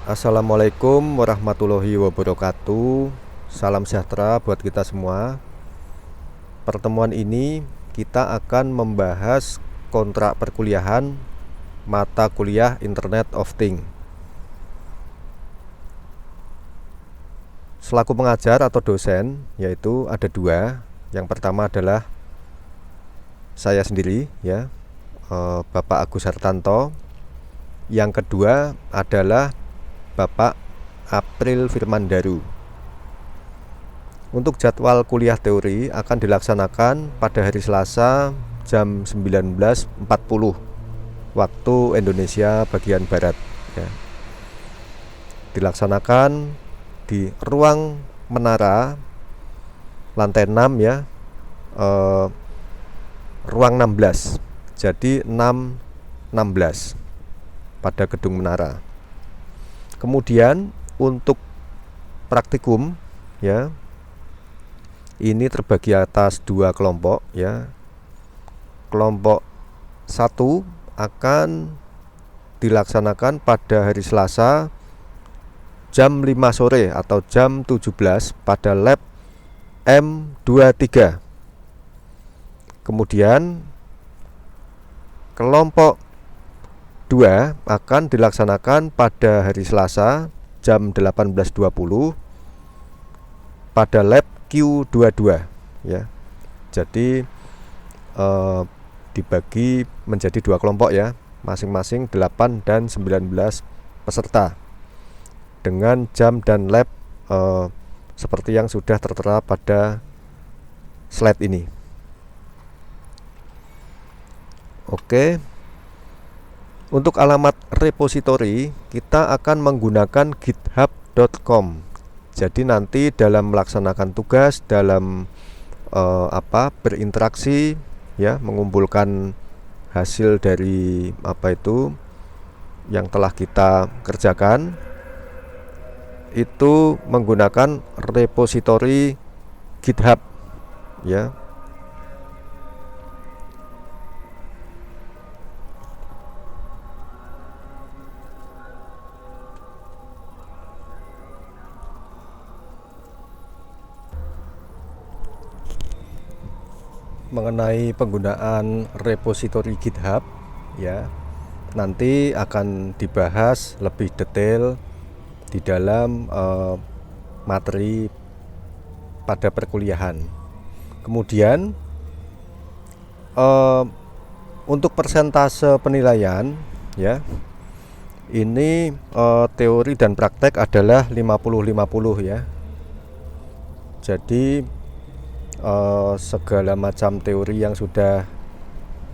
Assalamualaikum warahmatullahi wabarakatuh. Salam sejahtera buat kita semua. Pertemuan ini kita akan membahas kontrak perkuliahan mata kuliah Internet of Things. Selaku pengajar atau dosen, yaitu ada dua. Yang pertama adalah saya sendiri, ya, Bapak Agus Hartanto. Yang kedua adalah Bapak April Firmandaru. Untuk jadwal kuliah teori akan dilaksanakan pada hari Selasa jam 19.40 waktu Indonesia bagian Barat, ya. Dilaksanakan di ruang menara lantai 6, ya, ruang 16. Jadi 616 pada gedung menara. Kemudian untuk praktikum, ya, ini terbagi atas dua kelompok, ya. Kelompok 1 akan dilaksanakan pada hari Selasa jam 5 sore atau jam 17 pada lab M23. Kemudian kelompok 2 akan dilaksanakan pada hari Selasa jam 18.20 pada lab Q22, ya. Jadi dibagi menjadi dua kelompok, ya, masing-masing 8 dan 19 peserta dengan jam dan lab seperti yang sudah tertera pada slide ini. Oke. Untuk alamat repositori kita akan menggunakan github.com. Jadi nanti dalam melaksanakan tugas, dalam berinteraksi, ya, mengumpulkan hasil dari yang telah kita kerjakan, itu menggunakan repositori GitHub, ya. Mengenai penggunaan repositori GitHub, ya, nanti akan dibahas lebih detail di dalam materi pada perkuliahan. Kemudian untuk persentase penilaian, ya, ini teori dan praktek adalah 50-50, ya. Jadi segala macam teori yang sudah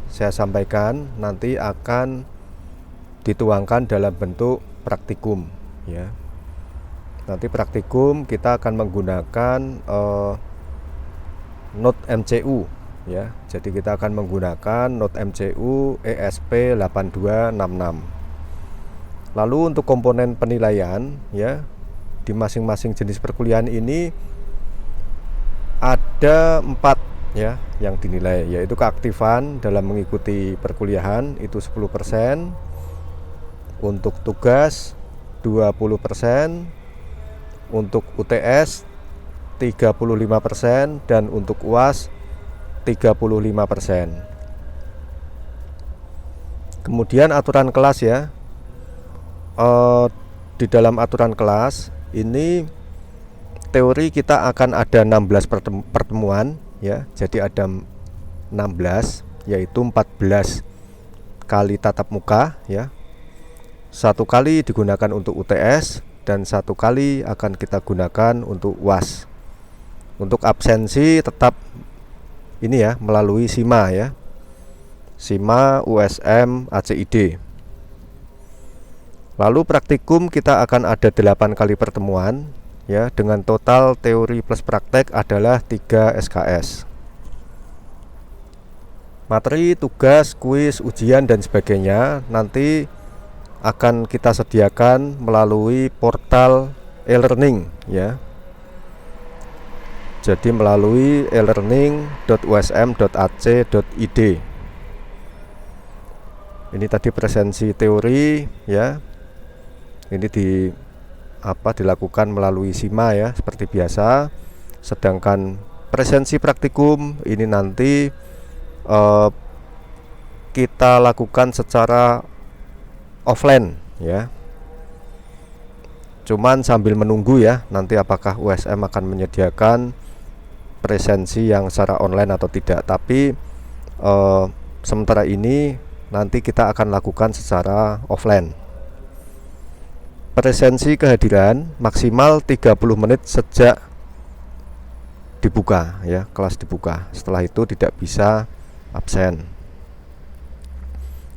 saya sampaikan nanti akan dituangkan dalam bentuk praktikum, ya. Nanti praktikum kita akan menggunakan Node MCU, ya. Jadi kita akan menggunakan Node MCU ESP8266. Lalu untuk komponen penilaian, ya, di masing-masing jenis perkuliahan ini ada 4, ya, yang dinilai, yaitu keaktifan dalam mengikuti perkuliahan itu 10%, untuk tugas 20%, untuk UTS 35%, dan untuk UAS 35%. Kemudian aturan kelas, ya. Di dalam aturan kelas ini teori kita akan ada 16 pertemuan, ya. Jadi ada 16, yaitu 14 kali tatap muka, ya. 1 kali digunakan untuk UTS dan 1 kali akan kita gunakan untuk UAS. Untuk absensi tetap ini, ya, melalui SIMA, ya. SIMA, USM, ACID. Lalu praktikum kita akan ada 8 kali pertemuan, ya, dengan total teori plus praktek adalah 3 SKS. Materi, tugas, kuis, ujian, dan sebagainya nanti akan kita sediakan melalui portal e-learning, ya. Jadi melalui elearning.usm.ac.id. Ini tadi presensi teori, ya. Ini dilakukan melalui SIMA ya, seperti biasa. Sedangkan presensi praktikum ini nanti kita lakukan secara offline ya. Cuman sambil menunggu ya, nanti apakah USM akan menyediakan presensi yang secara online atau tidak. Tapi sementara ini nanti kita akan lakukan secara offline. Presensi kehadiran maksimal 30 menit sejak dibuka ya, kelas dibuka. Setelah itu tidak bisa absen.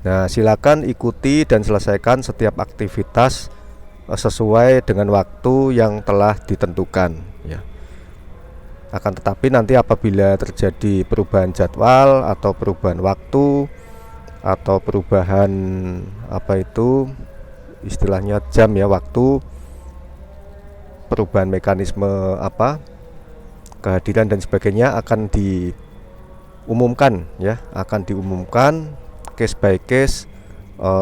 Nah, silakan ikuti dan selesaikan setiap aktivitas sesuai dengan waktu yang telah ditentukan ya. Akan tetapi nanti apabila terjadi perubahan jadwal atau perubahan waktu atau perubahan istilahnya jam ya, waktu, perubahan mekanisme kehadiran dan sebagainya akan diumumkan ya, akan diumumkan case by case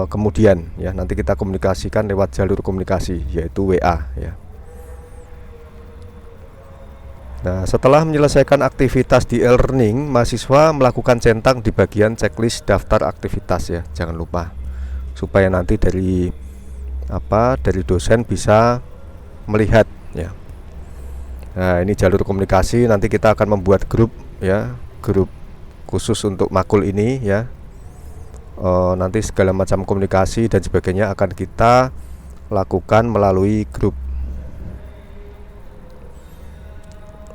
kemudian ya. Nanti kita komunikasikan lewat jalur komunikasi yaitu WA ya. Nah, setelah menyelesaikan aktivitas di e-learning, mahasiswa melakukan centang di bagian checklist daftar aktivitas ya. Jangan lupa supaya nanti dari dosen bisa melihat ya. Nah, ini jalur komunikasi, nanti kita akan membuat grup ya, grup khusus untuk makul ini ya. Nanti segala macam komunikasi dan sebagainya akan kita lakukan melalui grup.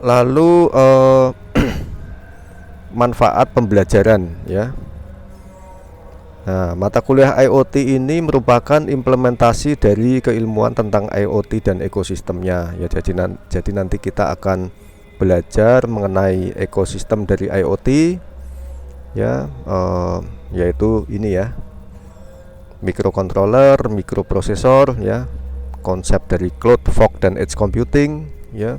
Lalu manfaat pembelajaran ya. Nah, mata kuliah IoT ini merupakan implementasi dari keilmuan tentang IoT dan ekosistemnya ya. Jadi nanti kita akan belajar mengenai ekosistem dari IoT ya, yaitu ini ya, microcontroller, microprosesor ya, konsep dari cloud, fog, dan edge computing ya.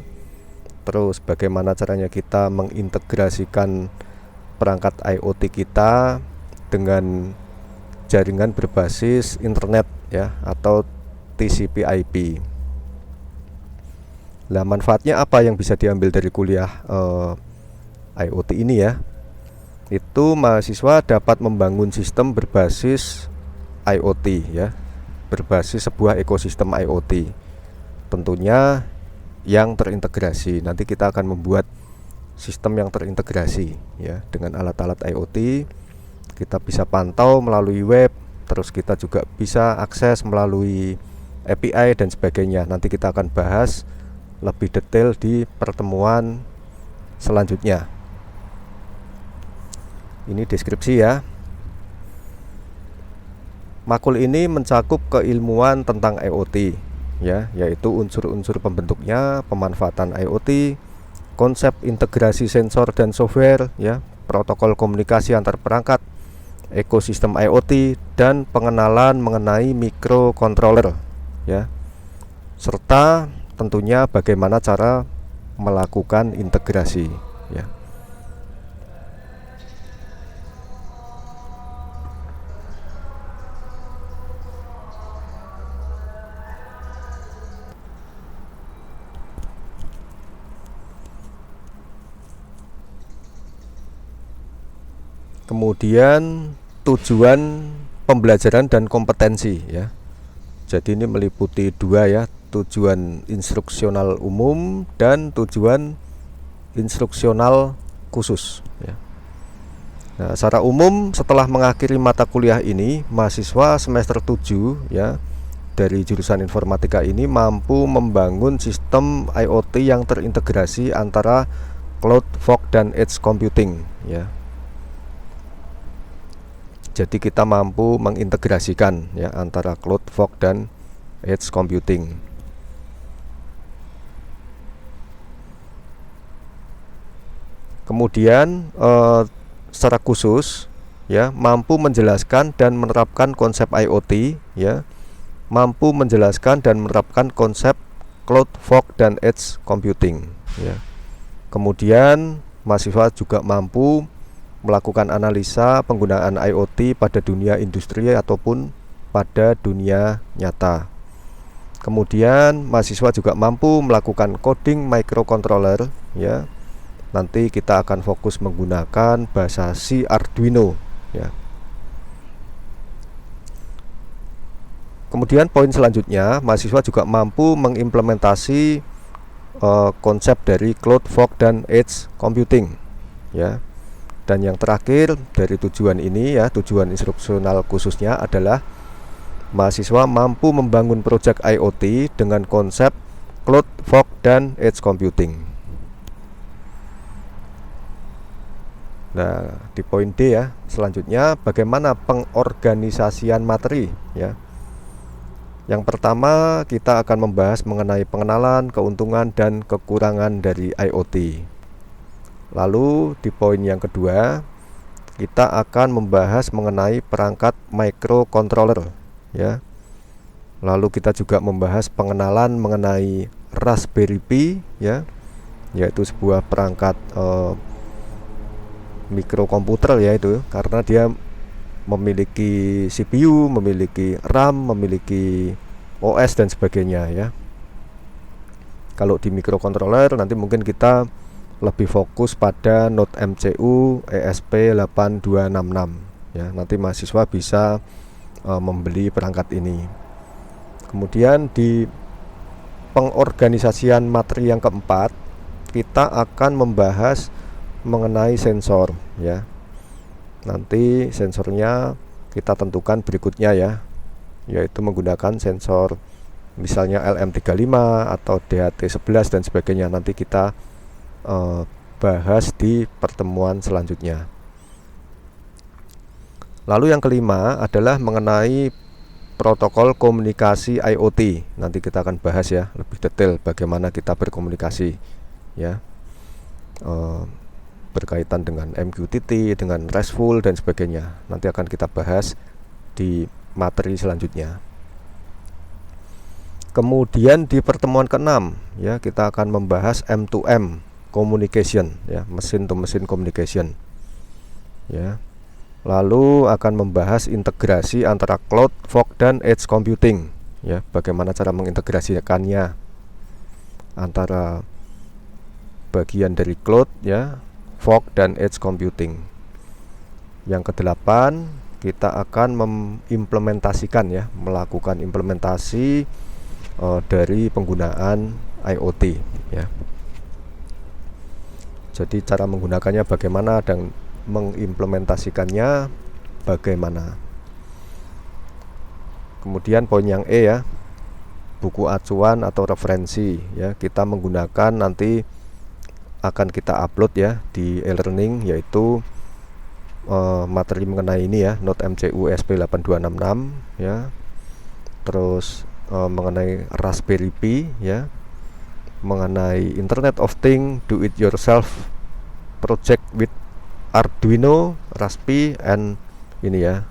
Terus bagaimana caranya kita mengintegrasikan perangkat IoT kita dengan jaringan berbasis internet ya, atau TCP/IP. Nah, manfaatnya apa yang bisa diambil dari kuliah IoT ini ya? Itu mahasiswa dapat membangun sistem berbasis IoT ya, berbasis sebuah ekosistem IoT. Tentunya yang terintegrasi. Nanti kita akan membuat sistem yang terintegrasi ya dengan alat-alat IoT. Kita bisa pantau melalui web, terus kita juga bisa akses melalui API dan sebagainya. Nanti kita akan bahas lebih detail di pertemuan selanjutnya. Ini deskripsi ya. Makul ini mencakup keilmuan tentang IoT ya, yaitu unsur-unsur pembentuknya, pemanfaatan IoT, konsep integrasi sensor dan software ya, protokol komunikasi antar perangkat, ekosistem IoT, dan pengenalan mengenai microcontroller ya, serta tentunya bagaimana cara melakukan integrasi ya. Kemudian tujuan pembelajaran dan kompetensi ya. Jadi ini meliputi dua ya, tujuan instruksional umum dan tujuan instruksional khusus ya. Nah, secara umum setelah mengakhiri mata kuliah ini, mahasiswa semester 7 ya dari jurusan informatika ini mampu membangun sistem IoT yang terintegrasi antara cloud, fog, dan edge computing ya. Jadi kita mampu mengintegrasikan ya antara cloud, fog, dan edge computing. Kemudian secara khusus ya mampu menjelaskan dan menerapkan konsep IoT ya, mampu menjelaskan dan menerapkan konsep cloud, fog, dan edge computing ya. Kemudian mahasiswa juga mampu melakukan analisa penggunaan IoT pada dunia industri ataupun pada dunia nyata. Kemudian mahasiswa juga mampu melakukan coding microcontroller ya. Nanti kita akan fokus menggunakan bahasa C Arduino ya. Kemudian poin selanjutnya, mahasiswa juga mampu mengimplementasi konsep dari cloud, fog, dan edge computing ya. Dan yang terakhir dari tujuan ini ya, tujuan instruksional khususnya adalah mahasiswa mampu membangun proyek IoT dengan konsep cloud, fog, dan edge computing. Nah, di poin D ya, selanjutnya bagaimana pengorganisasian materi ya. Yang pertama, kita akan membahas mengenai pengenalan, keuntungan, dan kekurangan dari IoT. Lalu di poin yang kedua, kita akan membahas mengenai perangkat microcontroller ya. Lalu kita juga membahas pengenalan mengenai Raspberry Pi ya, yaitu sebuah perangkat mikrokomputer ya itu, karena dia memiliki CPU, memiliki RAM, memiliki OS dan sebagainya ya. Kalau di microcontroller nanti mungkin kita lebih fokus pada Node MCU ESP8266 ya. Nanti mahasiswa bisa membeli perangkat ini. Kemudian di pengorganisasian materi yang keempat, kita akan membahas mengenai sensor ya. Nanti sensornya kita tentukan berikutnya ya, yaitu menggunakan sensor misalnya LM35 atau DHT11 dan sebagainya. Nanti kita bahas di pertemuan selanjutnya. Lalu yang kelima adalah mengenai protokol komunikasi IoT. Nanti kita akan bahas ya lebih detail bagaimana kita berkomunikasi ya, berkaitan dengan MQTT, dengan RESTful dan sebagainya. Nanti akan kita bahas di materi selanjutnya. Kemudian di pertemuan ke-6 ya, kita akan membahas M2M communication ya, mesin to mesin communication ya. Lalu akan membahas integrasi antara cloud, fog, dan edge computing ya, bagaimana cara mengintegrasikannya antara bagian dari cloud ya, fog, dan edge computing. Yang kedelapan, kita akan mengimplementasikan ya, melakukan implementasi dari penggunaan IoT ya. Jadi cara menggunakannya bagaimana dan mengimplementasikannya bagaimana. Kemudian poin yang E ya, buku acuan atau referensi ya, kita menggunakan nanti akan kita upload ya di e-learning, yaitu materi mengenai ini ya, Node MCU ESP8266 ya, terus mengenai Raspberry Pi ya, mengenai Internet of Things, do it yourself project with Arduino, Raspi, and ini ya,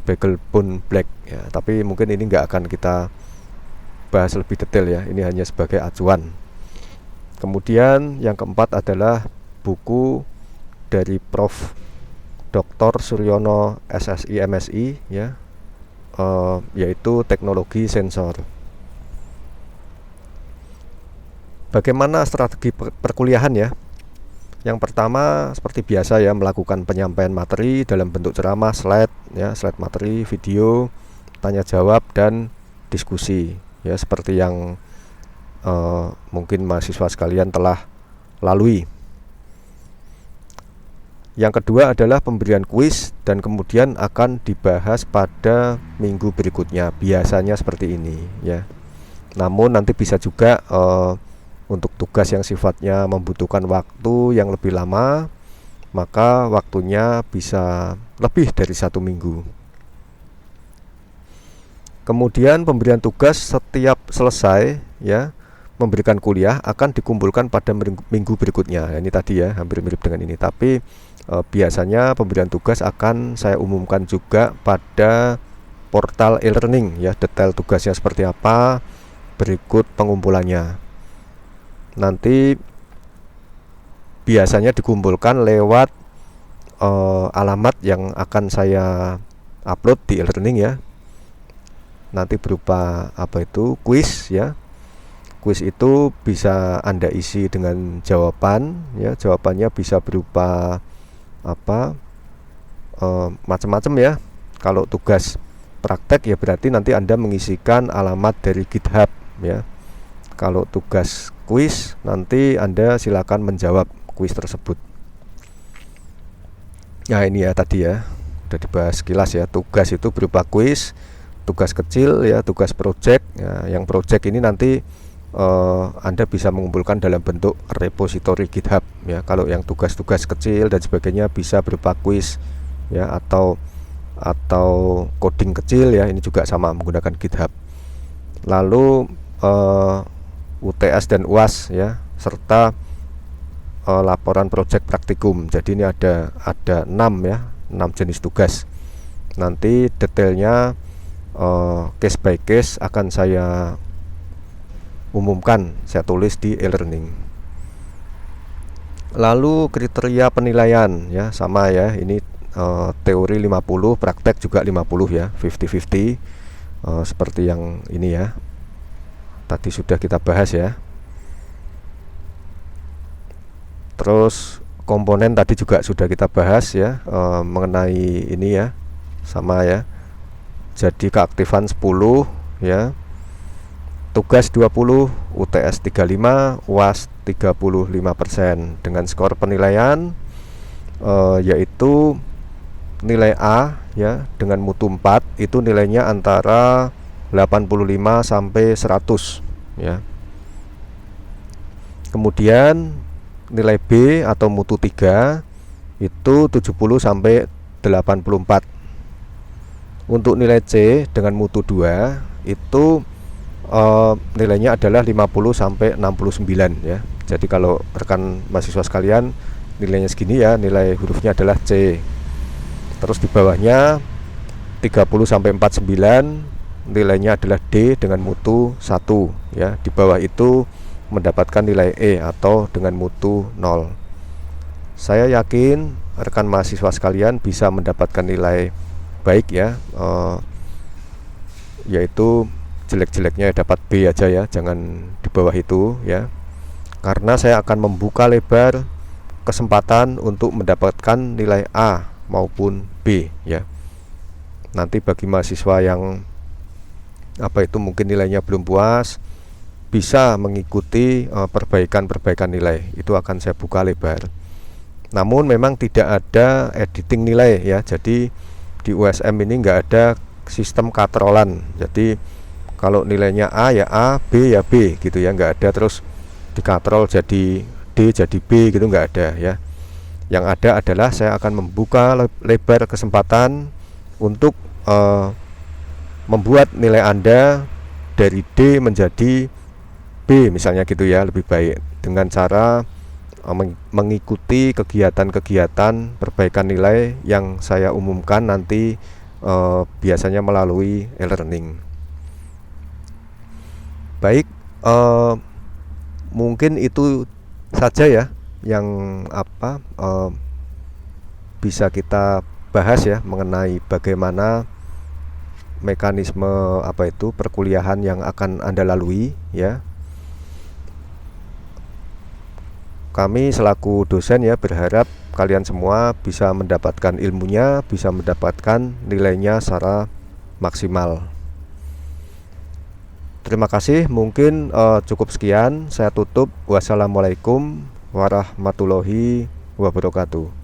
Backbone Black ya. Tapi mungkin ini nggak akan kita bahas lebih detail ya, ini hanya sebagai acuan. Kemudian yang keempat adalah buku dari Prof. Dr. Suryono SSI MSI ya, yaitu teknologi sensor. Bagaimana strategi perkuliahan ya? Yang pertama seperti biasa ya, melakukan penyampaian materi dalam bentuk ceramah, slide ya, slide materi, video, tanya jawab, dan diskusi ya, seperti yang mungkin mahasiswa sekalian telah lalui. Yang kedua adalah pemberian kuis, dan kemudian akan dibahas pada minggu berikutnya, biasanya seperti ini ya. Namun nanti bisa juga untuk tugas yang sifatnya membutuhkan waktu yang lebih lama, maka waktunya bisa lebih dari 1 minggu. Kemudian pemberian tugas setiap selesai ya, memberikan kuliah akan dikumpulkan pada minggu berikutnya. Ini tadi ya, hampir mirip dengan ini, tapi biasanya pemberian tugas akan saya umumkan juga pada portal e-learning ya, detail tugasnya seperti apa, berikut pengumpulannya. Nanti biasanya dikumpulkan lewat alamat yang akan saya upload di e-learning ya. nanti berupa apa itu kuis ya. Kuis itu bisa Anda isi dengan jawaban ya. Jawabannya bisa berupa apa macam-macam ya. Kalau tugas praktek ya berarti nanti Anda mengisikan alamat dari GitHub ya. Kalau tugas kuis nanti Anda silakan menjawab kuis tersebut. Nah ini ya tadi ya udah dibahas sekilas ya. Tugas itu berupa kuis, tugas kecil ya, tugas project ya. Yang project ini nanti Anda bisa mengumpulkan dalam bentuk repository GitHub ya. Kalau yang tugas-tugas kecil dan sebagainya bisa berupa kuis ya, atau coding kecil ya, ini juga sama menggunakan GitHub. Lalu UTS dan UAS ya, serta laporan project praktikum. Jadi ini ada 6 ya, 6 jenis tugas. Nanti detailnya case by case akan saya umumkan, saya tulis di e-learning. Lalu kriteria penilaian ya sama ya, ini teori 50, praktek juga 50 ya, 50-50 seperti yang ini ya. Tadi sudah kita bahas ya. Terus komponen tadi juga sudah kita bahas ya, mengenai ini ya, sama ya. Jadi keaktifan 10 ya, tugas 20, UTS 35, UAS 35%. Dengan skor penilaian yaitu nilai A ya dengan mutu 4 itu nilainya antara 85 sampai 100 ya. Kemudian nilai B atau mutu 3 itu 70 sampai 84. Untuk nilai C dengan mutu 2 itu nilainya adalah 50 sampai 69 ya. Jadi kalau rekan mahasiswa sekalian nilainya segini ya, nilai hurufnya adalah C. Terus di bawahnya 30 sampai 49 nilainya adalah D dengan mutu 1 ya. Di bawah itu mendapatkan nilai E atau dengan mutu 0. Saya yakin rekan mahasiswa sekalian bisa mendapatkan nilai baik ya, yaitu jelek-jeleknya dapat B aja ya, jangan di bawah itu ya. Karena saya akan membuka lebar kesempatan untuk mendapatkan nilai A maupun B ya. Nanti bagi mahasiswa yang apa itu mungkin nilainya belum puas, bisa mengikuti perbaikan nilai. Itu akan saya buka lebar. Namun memang tidak ada editing nilai ya. Jadi di USM ini nggak ada sistem katrolan. Jadi kalau nilainya A ya A, B ya B gitu ya, nggak ada terus dikatrol jadi D jadi B gitu, nggak ada ya. Yang ada adalah saya akan membuka lebar kesempatan untuk membuat nilai Anda dari D menjadi B misalnya gitu ya, lebih baik dengan cara mengikuti kegiatan-kegiatan perbaikan nilai yang saya umumkan nanti biasanya melalui e-learning. Baik, mungkin itu saja ya yang bisa kita bahas ya mengenai bagaimana mekanisme perkuliahan yang akan Anda lalui ya. Kami selaku dosen ya berharap kalian semua bisa mendapatkan ilmunya, bisa mendapatkan nilainya secara maksimal. Terima kasih, mungkin cukup sekian. Saya tutup. Wassalamualaikum warahmatullahi wabarakatuh.